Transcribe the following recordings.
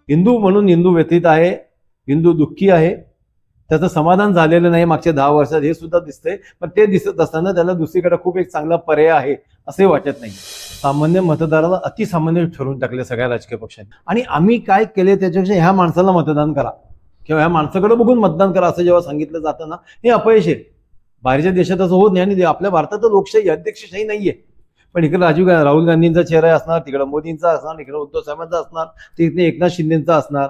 हिंदू म्हणून हिंदू व्यथित आहे, हिंदू दुःखी आहे, त्याचं समाधान झालेलं नाही मागच्या 10 वर्षात, हे सुद्धा दिसतंय. पण ते दिसत असताना त्याला दुसरीकडे खूप एक चांगला पर्याय आहे असे वाटत नाही. सामान्य मतदाराला अतिसामान्य ठरवून टाकले सगळ्या राजकीय पक्षांनी. आणि आम्ही काय केले त्याच्यापेक्षा ह्या माणसाला मतदान करा किंवा ह्या माणसाकडे बघून मतदान करा असं जेव्हा सांगितलं जातं ना, हे अपयश आहे. बाहेरच्या देशात असं होत नाही. आणि आपल्या भारतात तर लोकशाही, अध्यक्षशाही नाहीये. पण इकडे राहुल गांधींचा चेहरा असणार, तिकडे मोदींचा असणार, इकडे उद्धव साहेबांचा असणार, तिकडे एकनाथ शिंदेचा असणार.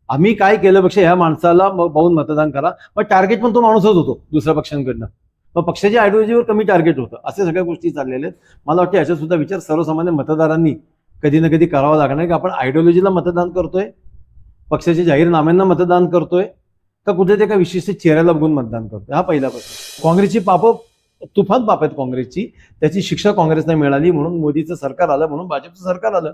आम्ही काय केलं पेक्षा ह्या माणसाला पाहून मतदान करा. मग टार्गेट पण तो माणूसच होतो दुसऱ्या पक्षांकडनं. मग पक्षाच्या आयडिओलॉजीवर कमी टार्गेट होतं. असे सगळ्या गोष्टी चाललेल्या आहेत. मला वाटतं याचा सुद्धा विचार सर्वसामान्य मतदारांनी कधी ना कधी करावा लागणार की आपण आयडिओलॉजीला मतदान करतोय, पक्षाच्या जाहीरनाम्यांना मतदान करतोय, का कुठे ते एका विशिष्ट चेहऱ्याला बघून मतदान करतोय. हा पहिला प्रश्न. काँग्रेसची पापं तुफान पाप आहेत काँग्रेसची. त्याची शिक्षा काँग्रेसला मिळाली म्हणून मोदीचं सरकार आलं, म्हणून भाजपचं सरकार आलं.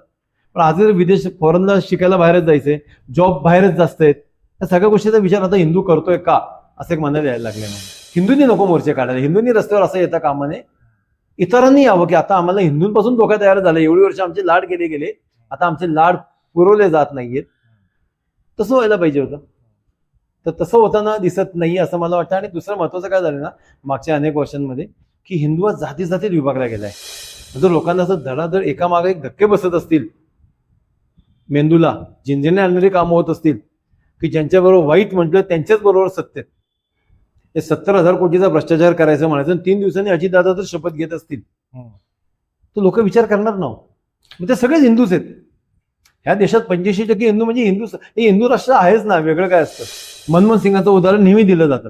पण आज जर विदेश फॉरेनला शिकायला बाहेरच जायचंय, जॉब बाहेरच जास्त आहेत, या सगळ्या गोष्टीचा विचार आता हिंदू करतोय का असं एक मनाला यायला लागले. हिंदूंनी नको मोर्चे काढायला, हिंदूंनी रस्त्यावर असं येता कामा नये. इतरांनी यावं की आता आम्हाला हिंदूंपासून धोका तयार झाला, एवढी वर्ष आमचे लाड गेले, आता आमचे लाड पुरवले जात नाहीयेत. तसं व्हायला पाहिजे होतं. तर तसं होताना दिसत नाही असं मला वाटतं. आणि दुसरं महत्वाचं काय झालं ना मागच्या अनेक वर्षांमध्ये, की हिंदू आज जाती जातीत विभागला गेलाय. जर लोकांना असं धडाधड एकामागे एक धक्के बसत असतील, मेंदूला झिंझिण्या आणणारी कामं होत असतील, की ज्यांच्याबरोबर वाईट म्हटलं त्यांच्याच बरोबर सत्तेत हे 70,000 कोटीचा भ्रष्टाचार करायचं म्हणायचं, 3 दिवसांनी अजितदादा जर शपथ घेत असतील तर लोक विचार करणार ना. मग ते सगळेच हिंदूच आहेत. ह्या देशात 85% हिंदू म्हणजे हिंदू, हे हिंदू राष्ट्र आहेच ना, वेगळं काय असतं. मनमोहन सिंगाचं उदाहरण नेहमी दिलं जातं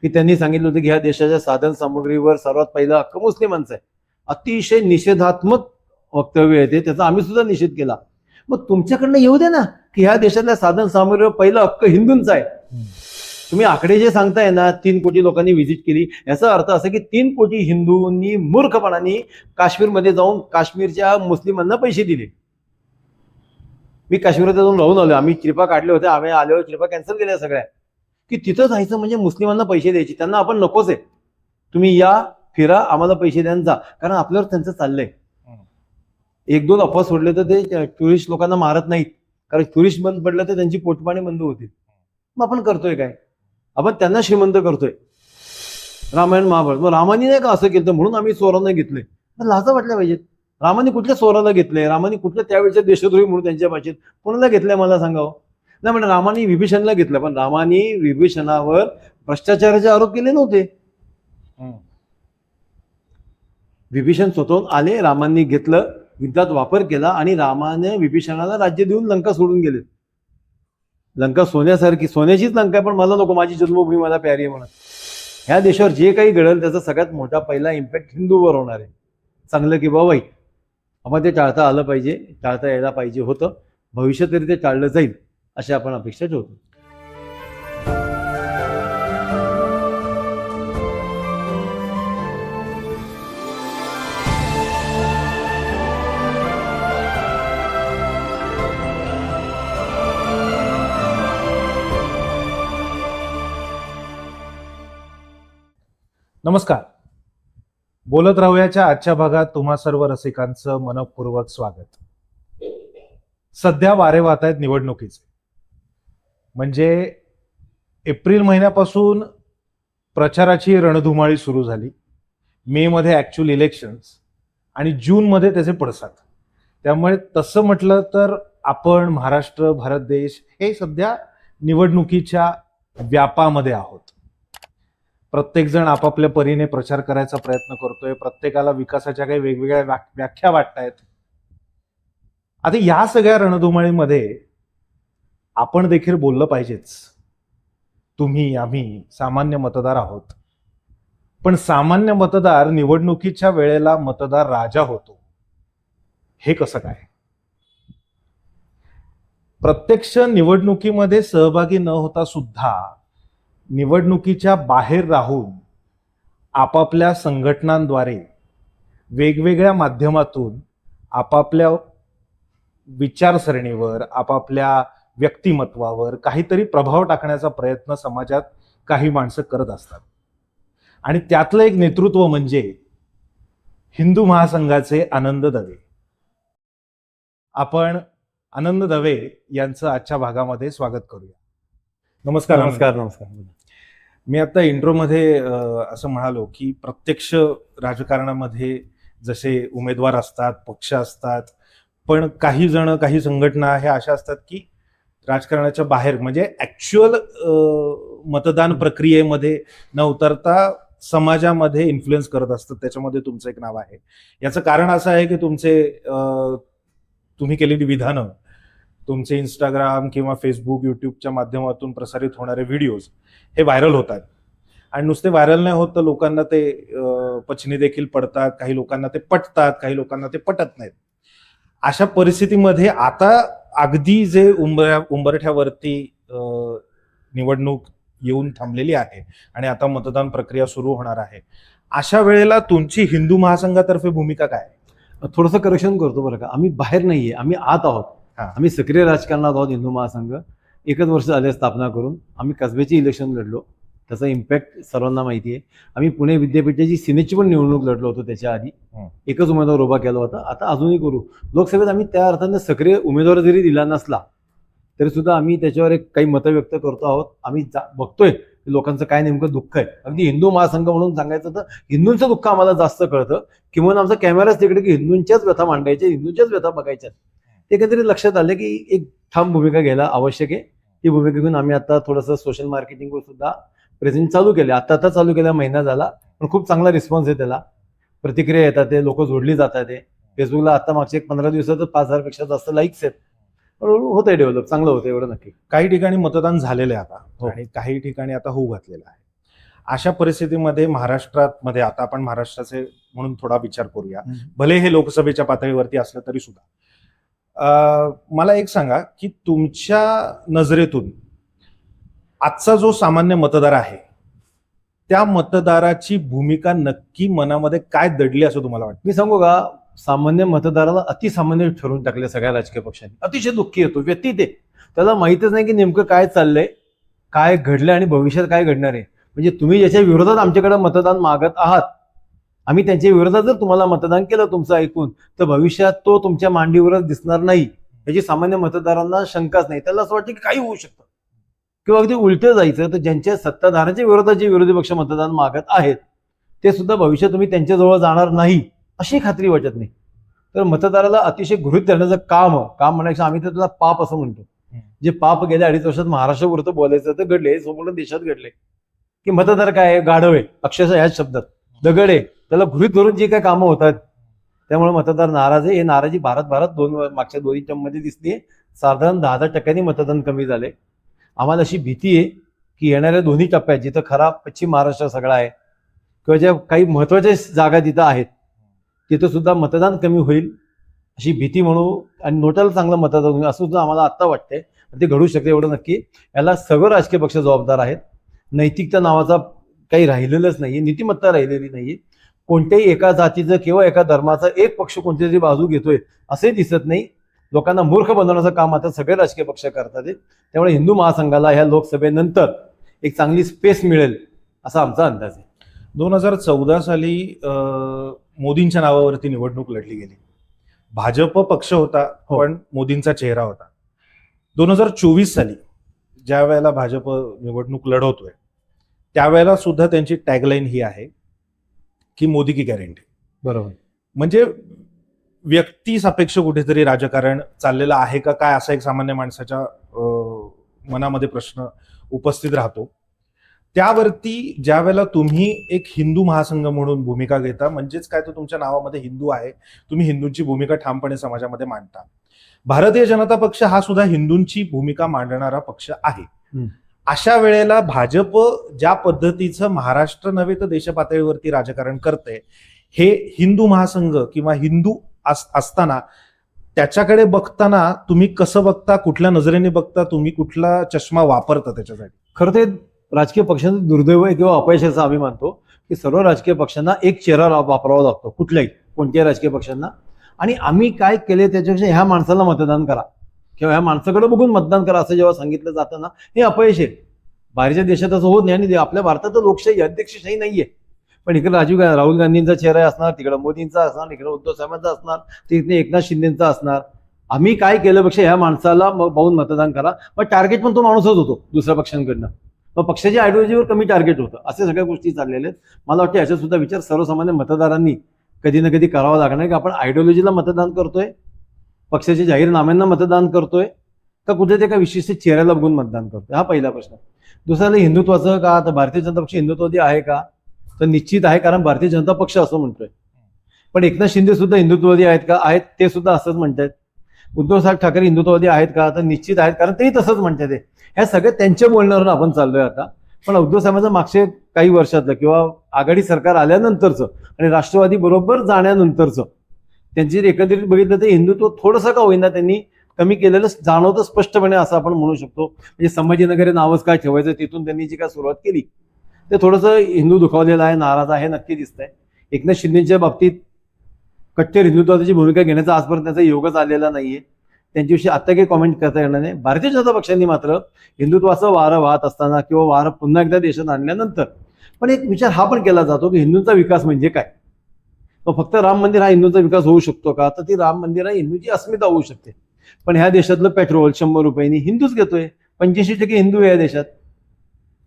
की त्यांनी सांगितलं होतं की ह्या देशाच्या साधन सामुग्रीवर सर्वात पहिला हक्क मुस्लिमांचा आहे. अतिशय निषेधात्मक वक्तव्य आहे ते, त्याचा आम्ही सुद्धा निषेध केला. मग तुमच्याकडनं येऊ दे ना की ह्या देशातल्या साधन सामुग्रीवर पहिला हक्क हिंदूंचा आहे. तुम्ही आकडे जे सांगताय ना, 3 कोटी लोकांनी व्हिजिट केली, याचा अर्थ असा की 3 कोटी हिंदूंनी मूर्खपणाने काश्मीरमध्ये जाऊन काश्मीरच्या मुस्लिमांना पैसे दिले. मी काश्मीरमध्ये जाऊन राहून आलो, आम्ही ट्रिपा काढले होते, आम्ही आल्यावर ट्रिपा कॅन्सल केल्या सगळ्या. की तिथं जायचं म्हणजे मुस्लिमांना पैसे द्यायचे, त्यांना आपण नकोच आहे, तुम्ही या फिरा, आम्हाला पैसे द्या जा, कारण आपल्यावर त्यांचं चाललंय. 1-2 अफवा सोडले तर ते टुरिस्ट लोकांना मारत नाहीत, कारण टुरिस्ट बंद पडलं तर त्यांची पोटपाणी बंद होतील. मग आपण करतोय काय, आपण त्यांना श्रीमंत करतोय. रामायण महाभारत, मग रामानी नाही का असं केलं म्हणून आम्ही चोरांना घेतलंय. लाजा वाटल्या पाहिजेत. रामाने कुठल्या चोराला घेतलंय, रामाने कुठल्या त्यावेळेच्या देशद्रोही म्हणून त्यांच्या भाषेत कोणाला घेतलंय मला सांगावं. नाही म्हणजे रामाने विभीषणला घेतलं, पण रामाने विभीषणावर भ्रष्टाचाराचे आरोप केले नव्हते. विभीषण स्वतःहून आले, रामांनी घेतलं, युद्धात वापर केला आणि रामाने विभीषणाला राज्य देऊन लंका सोडून गेले. लंका सोन्यासारखी, सोन्याचीच लंका आहे, पण मला नको, माझी जन्मभूमी मला प्यारी आहे म्हणत. ह्या देशावर जे काही घडेल त्याचा सगळ्यात मोठा पहिला इम्पॅक्ट हिंदूवर होणार आहे, चांगलं किंवा वाईट. आपण ते टाळता आलं पाहिजे, टाळता यायला पाहिजे होतं. भविष्यात तरी ते टाळलं जाईल अशी आपण अपेक्षा ठेवतो. नमस्कार. बोलत राहूयाच्या आजच्या भागात तुम्हा सर्व रसिकांचं मनपूर्वक स्वागत. सध्या वारे वाहत आहेत निवडणुकीचे. म्हणजे एप्रिल महिन्यापासून प्रचाराची रणधुमाळी सुरू झाली. मे मध्ये ऍक्च्युअल इलेक्शन्स आणि जून मध्ये त्याचे पडसाद. त्यामुळे तसं म्हटलं तर आपण महाराष्ट्र, भारत देश हे सध्या निवडणुकीच्या व्यापामध्ये आहोत. प्रत्येक जण आपापल्या परीने प्रचार करायचा प्रयत्न करतोय. प्रत्येकाला विकासाच्या काही वेगवेगळ्या व्याख्या वाटतायत. आता या सगळ्या रणधुमाळीमध्ये आपण देखील बोललं पाहिजेच. तुम्ही, आम्ही सामान्य मतदार आहोत. पण सामान्य मतदार निवडणुकीच्या वेळेला मतदार राजा होतो, हे कसं काय? प्रत्यक्ष निवडणुकीमध्ये सहभागी न होता सुद्धा निवडणुकीच्या बाहेर राहून आपापल्या संघटनांद्वारे वेगवेगळ्या माध्यमातून आपापल्या विचारसरणीवर, आपापल्या व्यक्तिमत्वावर काहीतरी प्रभाव टाकण्याचा प्रयत्न समाजात काही माणसं करत असतात. आणि त्यातलं एक नेतृत्व म्हणजे हिंदू महासंघाचे आनंद दवे. आपण आनंद दवे यांचं आजच्या भागामध्ये स्वागत करूया. नमस्कार. नमस्कार. नमस्कार. मी आता इंट्रोमध्ये असं म्हणालो की प्रत्यक्ष राजकारणामध्ये जसे उमेदवार असतात, पक्ष असतात, पण काही जण, काही संघटना ह्या अशा असतात की राजकारणाच्या बाहेर म्हणजे ऍक्च्युअल मतदान प्रक्रियेमध्ये न उतरता समाजामध्ये इन्फ्लुएन्स करत असतात. त्याच्यामध्ये तुमचं एक नाव आहे. याचं कारण असं आहे की तुम्ही केलेली विधानं, तुमचे इंस्टाग्राम किंवा फेसबुक, युट्यूबच्या माध्यमातून प्रसारित होणारे व्हिडिओज हे व्हायरल होतात. आणि नुसते व्हायरल नाही होत तर लोकांना ते पचनी देखील पडतात. काही लोकांना ते पटतात, काही लोकांना ते पटत नाहीत. अशा परिस्थितीमध्ये आता अगदी जे उंबरठ्यावरती निवडणूक येऊन थांबलेली आहे आणि आता मतदान प्रक्रिया सुरू होणार आहे, अशा वेळेला तुमची हिंदू महासंघातर्फे भूमिका काय? थोडंसं करेक्शन करतो बरं का. आम्ही बाहेर नाहीये, आम्ही आत आहोत. आम्ही सक्रिय राजकारणात आहोत. हिंदू महासंघ 1 वर्ष झाले स्थापना करून. आम्ही कसब्याची इलेक्शन लढलो, त्याचा इम्पॅक्ट सर्वांना माहिती आहे. आम्ही पुणे विद्यापीठाची सिनेटची पण निवडणूक लढलो होतो. त्याच्या आधी एकच उमेदवार उभा केला होता. आता अजूनही करू. लोकसभेत आम्ही त्या अर्थाने सक्रिय उमेदवार जरी दिला नसला तरी सुद्धा आम्ही त्याच्यावर एक काही मतं व्यक्त करतो आहोत. आम्ही बघतोय लोकांचं काय नेमकं दुःख आहे. अगदी हिंदू महासंघ म्हणून सांगायचं तर हिंदूंचं दुःख आम्हाला जास्त कळतं. किंवा आमचा कॅमेराच तिकडे की हिंदूंच्याच व्यथा मांडायच्या, हिंदूंच्याच व्यथा बघायच्या. ते एकंदरीत लक्षात आलं की एक ठाम भूमिका घ्यायला आवश्यक आहे. ही भूमिका घेऊन आम्ही आता थोडंसं सोशल मार्केटिंगवर सुद्धा प्रेझेंट चालू केले. आता चालू केला, महिना झाला, पण खूप चांगला रिस्पॉन्स आहे. त्याला प्रतिक्रिया येतात, ते लोक जोडली जातात. ते फेसबुकला आता मागच्या 15 दिवसात 5,000पेक्षा जास्त लाईक्स आहेत. होत आहे डेव्हलप, चांगलं होतं, एवढं नक्की. काही ठिकाणी मतदान झालेलं आहे आता आणि काही ठिकाणी आता होऊ घातलेलं आहे. अशा परिस्थितीमध्ये महाराष्ट्रामध्ये आता आपण महाराष्ट्राचे म्हणून थोडा विचार करूया. भले हे लोकसभेच्या पातळीवरती असलं तरी सुद्धा मला एक सांगा की तुमच्या नजरेतून आजचा जो सामान्य मतदार आहे त्या मतदाराची भूमिका नक्की मनामध्ये काय दडली असं तुम्हाला वाटतं? मी सांगू का, सामान्य मतदाराला अतिसामान्य ठरवून टाकले सगळ्या राजकीय पक्षांनी. अतिशय दुःखी येतो, व्यतीत आहे. त्याला माहितच नाही की नेमकं काय चाललंय, काय घडलंय आणि भविष्यात काय घडणार आहे. म्हणजे तुम्ही ज्याच्या विरोधात आमच्याकडे मतदान मागत आहात, आम्ही त्यांच्या विरोधात जर तुम्हाला मतदान केलं तुमचं ऐकून, तर भविष्यात तो तुमच्या मांडीवरच दिसणार नाही याची सामान्य मतदारांना शंकाच नाही. त्याला असं वाटतं की काही होऊ शकतं. किंवा अगदी उलटं जायचं तर ज्यांच्या सत्ताधाऱ्यांच्या विरोधात जे विरोधी पक्ष मतदान मागत आहेत ते सुद्धा भविष्यात तुम्ही त्यांच्याजवळ जाणार नाही अशी खात्री वाटत नाही. तर मतदाराला अतिशय गृहीत धरण्याचं काम म्हणायचं, आम्ही तर त्याला पाप असं म्हणतो. जे पाप गेल्या 2.5 वर्षात महाराष्ट्रापुरतं बोलायचं तर घडले, संपूर्ण देशात घडले. की मतदार काय आहे, गाढव आहे, अक्षरशः ह्याच शब्दात दगड आहे. त्याला गृहीत धरून जी काय कामं होतात त्यामुळे मतदार नाराज आहे. हे नाराजी भारत मागच्या 2 टर्ममध्ये दिसलीये. साधारण 10% मतदान कमी झाले. आम्हाला अशी भीती आहे की येणाऱ्या 2 टप्प्यात जिथं खरा पश्चिम महाराष्ट्र सगळा आहे किंवा ज्या काही महत्वाच्या जागा तिथं आहेत तिथं सुद्धा मतदान कमी होईल अशी भीती म्हणू आणि नोटाला चांगलं मतदान होईल असं सुद्धा आम्हाला आत्ता वाटतंय. ते घडू शकते एवढं नक्की. याला सगळं राजकीय पक्ष जबाबदार आहेत. नैतिकता नावाचा काही राहिलेलंच नाहीये, नीतिमत्ता राहिलेली नाहीये. कोणत्याही एका जातीचं किंवा एका धर्माचा एक पक्ष कोणत्या तरी बाजू घेतोय असे दिसत नाही. लोकांना मूर्ख बनवण्याचं काम आता सगळे राजकीय पक्ष करतात. त्यामुळे हिंदू महासंघाला ह्या लोकसभेनंतर एक चांगली स्पेस मिळेल असा आमचा अंदाज आहे. 2014 साली मोदींच्या नावावरती निवडणूक लढली गेली. भाजप पक्ष होता पण मोदींचा चेहरा होता. 2024 साली ज्या वेळेला भाजप निवडणूक लढवतोय त्यावेळेला सुद्धा त्यांची टॅगलाईन ही आहे की मोदी की गॅरंटी. बरोबर. म्हणजे व्यक्ती सापेक्ष कुठेतरी राजकारण चाललेलं आहे का काय असा एक सामान्य माणसाच्या मनामध्ये प्रश्न उपस्थित राहतो. त्यावरती ज्या वेळेला तुम्ही एक हिंदू महासंघ म्हणून भूमिका घेता, म्हणजेच काय तर तुमच्या नावामध्ये हिंदू आहे, तुम्ही हिंदूंची भूमिका ठामपणे समाजामध्ये मांडता. भारतीय जनता पक्ष हा सुद्धा हिंदूंची भूमिका मांडणारा पक्ष आहे. अशा वेळेला भाजप ज्या पद्धतीचं महाराष्ट्र नव्हे तर देशपातळीवरती राजकारण करते, हे हिंदू महासंघ किंवा हिंदू असताना त्याच्याकडे बघताना तुम्ही कसं बघता, कुठल्या नजरेने बघता, तुम्ही कुठला चष्मा वापरता त्याच्यासाठी? खरं ते राजकीय पक्षांचं दुर्दैव आहे किंवा अपयश असं आम्ही मानतो की सर्व राजकीय पक्षांना एक चेहरा वापरावा लागतो, कोणत्याही राजकीय पक्षांना. आणि आम्ही काय केले त्याच्यापेक्षा ह्या माणसाला मतदान करा किंवा ह्या माणसाकडे बघून मतदान करा असं जेव्हा सांगितलं जातं ना, हे अपयश आहे. बाहेरच्या देशात असं होत नाही आणि आपल्या भारतात तर लोकशाही अध्यक्षशाही नाहीये. पण इकडे राहुल गांधींचा चेहरा असणार, तिकडे मोदींचा असणार, इकडे उद्धव साहेबांचा असणार, तिकडे एकनाथ शिंदेचा असणार. आम्ही काय केलं पेक्षा ह्या माणसाला पाहून मतदान करा. मग टार्गेट पण तो माणूसच होतो दुसऱ्या पक्षांकडनं. मग पक्षाच्या आयडिओलॉजीवर कमी टार्गेट होतं. असे सगळ्या गोष्टी चाललेल्या आहेत. मला वाटतं याचा सुद्धा विचार सर्वसामान्य मतदारांनी कधी ना कधी करावा लागणार की आपण आयडिओलॉजीला मतदान करतोय, पक्षाच्या जाहीरनाम्यांना मतदान करतोय, का कुठे ते एका विशिष्ट चेहऱ्याला बघून मतदान करतोय. हा पहिला प्रश्न. दुसरा हिंदुत्वाचं का, आता भारतीय जनता पक्ष हिंदुत्ववादी आहे का, तर निश्चित आहे, कारण भारतीय जनता पक्ष असं म्हणतोय. पण एकनाथ शिंदे सुद्धा हिंदुत्ववादी आहेत का, आहेत, ते सुद्धा असंच म्हणतात. उद्धवसाहेब ठाकरे हिंदुत्ववादी आहेत का, तर निश्चित आहेत, कारण तेही तसंच म्हणतात. ह्या सगळ्या त्यांच्या बोलण्यावरून आपण चाललोय आता. पण उद्धव साहेबांचं मागचे काही वर्षातलं किंवा आघाडी सरकार आल्यानंतरचं आणि राष्ट्रवादी बरोबर जाण्यानंतरचं त्यांची एकंदरीत बघितलं तर हिंदुत्व थोडंसं का होईना त्यांनी कमी केलेलं जाणवतं स्पष्टपणे, असं आपण म्हणू शकतो. म्हणजे संभाजीनगर हे नावच काय ठेवायचं, तिथून त्यांनी जी काय सुरुवात केली ते थोडंसं हिंदू दुखावलेलं आहे, नाराज आहे, नक्की दिसतंय. एकनाथ शिंदेच्या बाबतीत कट्टर हिंदुत्वाची भूमिका घेण्याचा आजपर्यंत त्यांचा योगच आलेला नाहीये. त्यांच्याविषयी आता काही कॉमेंट करता येणार नाही. भारतीय जनता पक्षांनी मात्र हिंदुत्वाचं वारं वाहत असताना किंवा वारं पुन्हा एकदा देशात आणल्यानंतर पण एक विचार हा पण केला जातो की हिंदूंचा विकास म्हणजे काय. मग फक्त राम मंदिर हा हिंदूंचा विकास होऊ शकतो का, तर ती राम मंदिर हा हिंदूची अस्मिता होऊ शकते. पण ह्या देशातलं पेट्रोल 100 रुपयांनी हिंदूच घेतोय. 85% हिंदू आहे या देशात.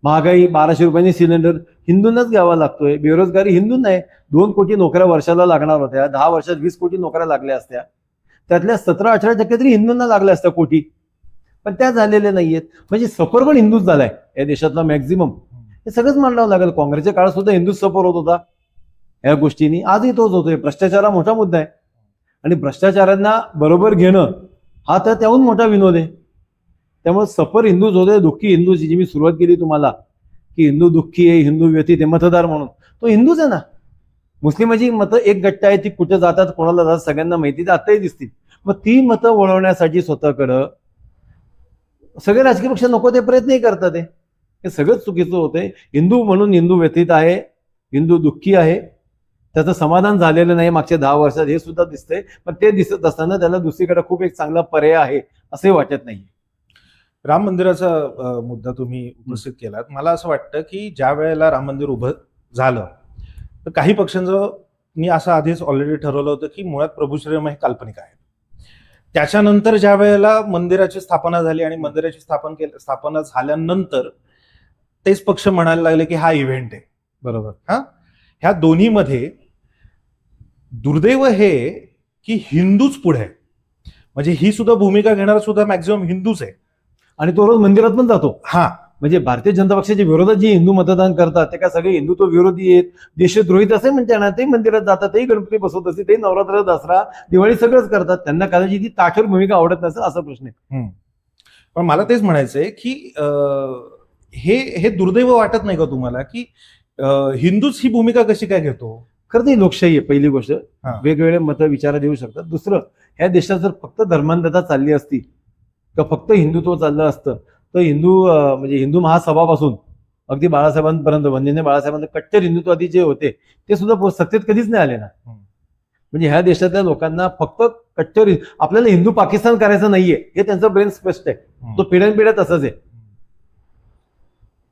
महागाई 1200 रुपयांनी सिलेंडर हिंदूंनाच घ्यावा लागतोय. बेरोजगारी हिंदूंना आहे. 2 कोटी नोकऱ्या वर्षाला लागणार होत्या, 10 वर्षात 20 कोटी नोकऱ्या लागल्या असत्या. त्यातल्या 17-18% तरी हिंदूंना लागल्या असत्या कोटी, पण त्या झालेल्या नाहीयेत. म्हणजे सफर पण हिंदूच झालाय या देशातला मॅक्झिमम. हे सगळंच मांडावं लागेल. काँग्रेसच्या काळात सुद्धा हिंदूच सफर होत होता या गोष्टींनी, आजही तोच होतोय. भ्रष्टाचार हा मोठा मुद्दा आहे आणि भ्रष्टाचारांना बरोबर घेणं हा तर त्याहून मोठा विनोद आहे. त्यामुळे सफर हिंदूच होते. दुःखी हिंदूची जी मी सुरुवात केली तुम्हाला की हिंदू दुःखी आहे, हिंदू व्यतीत आहे, मतदार म्हणून तो हिंदूच आहे ना. मुस्लिमाची मतं एक गट्ट आहे, ती कुठे जातात, कोणाला जातात सगळ्यांना माहिती, ते आताही दिसतील. मग ती मतं वळवण्यासाठी स्वतःकडं सगळे राजकीय पक्ष नको ते प्रयत्नही करतात. हे सगळंच चुकीचं होतंय. हिंदू म्हणून हिंदू व्यतीत आहे, हिंदू दुःखी आहे, त्याचं समाधान झालेलं नाही मागच्या 10 वर्षात, हे सुद्धा दिसतंय. पण ते दिसत असताना त्याला दुसरीकडे खूप एक चांगला पर्याय आहे असे वाटत नाही. राम मंदिराचा मुद्दा तुम्ही उपस्थित केलात. मला असं वाटतं की ज्या वेळेला राम मंदिर उभं झालं तर काही पक्षांचं मी असं आधीच ऑलरेडी ठरवलं होतं की मुळात प्रभू श्रीराम हे काल्पनिक आहे. त्याच्यानंतर ज्या वेळेला मंदिराची स्थापना झाली आणि मंदिराची स्थापना झाल्यानंतर तेच पक्ष म्हणायला लागले की हा इव्हेंट आहे. बरोबर. ह्या दोन्हीमध्ये दुर्दैव हे की हिंदूच पुढे आहे. म्हणजे ही सुद्धा भूमिका घेणारा सुद्धा मॅक्झिमम हिंदूच आहे आणि तो रोज मंदिरात पण जातो. म्हणजे भारतीय जनता पक्षाच्या विरोधात जी हिंदू मतदान करतात ते काय सगळे हिंदुत्व विरोधी आहेत, देशद्रोहित असे म्हणते ना, ते मंदिरात जातात, तेही गणपती बसवत असते, ते नवरात्र, दसरा, दिवाळी सगळंच करतात. त्यांना कदाचित ती ताठर भूमिका आवडत नसेल असा प्रश्न आहे. पण मला तेच म्हणायचंय की हे दुर्दैव वाटत नाही का तुम्हाला की हिंदूच ही भूमिका कशी काय घेतो. खरं ती लोकशाही आहे पहिली गोष्ट. वेगवेगळे मतं विचारात येऊ शकतात. दुसरं, ह्या देशात जर फक्त धर्मांधता चालली असती किंवा फक्त हिंदुत्व चाललं असतं तर म्हणजे हिंदू महासभापासून अगदी बाळासाहेबांपर्यंत, वंदनीय बाळासाहेबांना कट्टर हिंदुत्ववादी जे होते ते सुद्धा सत्तेत कधीच नाही आले ना. म्हणजे ह्या देशातल्या लोकांना फक्त कट्टर आपल्याला हिंदू पाकिस्तान करायचं नाहीये हे त्यांचं ब्रेन स्पष्ट आहे. तो पिढ्यानपिढ्या तसंच आहे.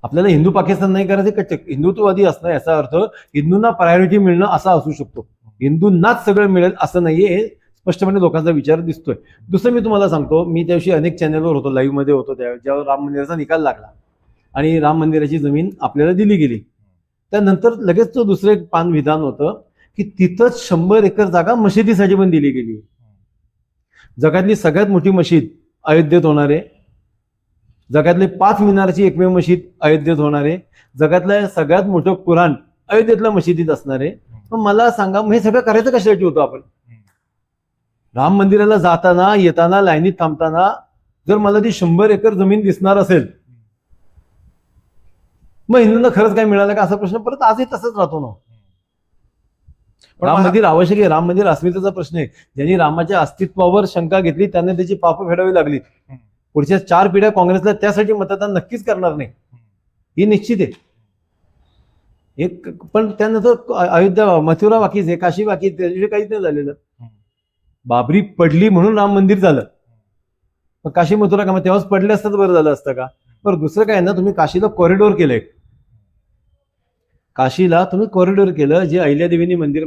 आपल्याला हिंदू पाकिस्तान नाही करायचं, कट्टर हिंदुत्ववादी असणं याचा अर्थ हिंदूंना प्रायोरिटी मिळणं असा असू शकतो. हिंदूंनाच सगळं मिळेल असं नाहीये, हे स्पष्टपणे लोकांचा विचार दिसतोय. दुसरं मी तुम्हाला सांगतो, मी त्याविषयी अनेक चॅनलवर होतो, लाईव्ह मध्ये होतो त्यावेळी जेव्हा राम मंदिराचा निकाल लागला आणि राम मंदिराची जमीन आपल्याला दिली गेली. त्यानंतर लगेच तो दुसरं एक पान विधान होतं की तिथंच 100 एकर जागा मशिदीसाठी पण दिली गेली. जगातली सगळ्यात मोठी मशीद अयोध्येत होणार आहे. जगातली 5 मिनारची एकमेव मशीद अयोध्येत होणार आहे. जगातलं सगळ्यात मोठं कुराण अयोध्येतल्या मशिदीत असणार आहे. मग मला सांगा, मग हे सगळं करायचं कशासाठी होतं आपण. राम मंदिराला जाताना येताना लाईनीत थांबताना जर मला ती 100 एकर जमीन दिसणार असेल मग हिंदूंना खरंच काय मिळालं का असा प्रश्न परत आजही तसंच राहतो ना. राम मंदिर आवश्यक आहे. राम मंदिर अस्मितेचा प्रश्न आहे. ज्यांनी रामाच्या अस्तित्वावर शंका घेतली त्यांना त्याची पापं फेडावी लागली. पुढच्या 4 पिढ्या काँग्रेसला त्यासाठी मतदान नक्कीच करणार नाही, ही निश्चित आहे. एक पण त्यानंतर अयोध्या, मथुरा बाकीच आहे, काशी बाकी, त्याच्याविषयी काहीच नाही झालेलं. बाबरी पडली म्हणून राम मंदिर झालं. मग काशी मथुरा का, मग तेव्हाच पडले असतं तर बरं झालं असतं का. बरं, दुसरं काय ना, तुम्ही काशीला कॉरिडॉर केलंय. काशीला तुम्ही कॉरिडॉर केलं, जे अहिल्यादेवींनी मंदिर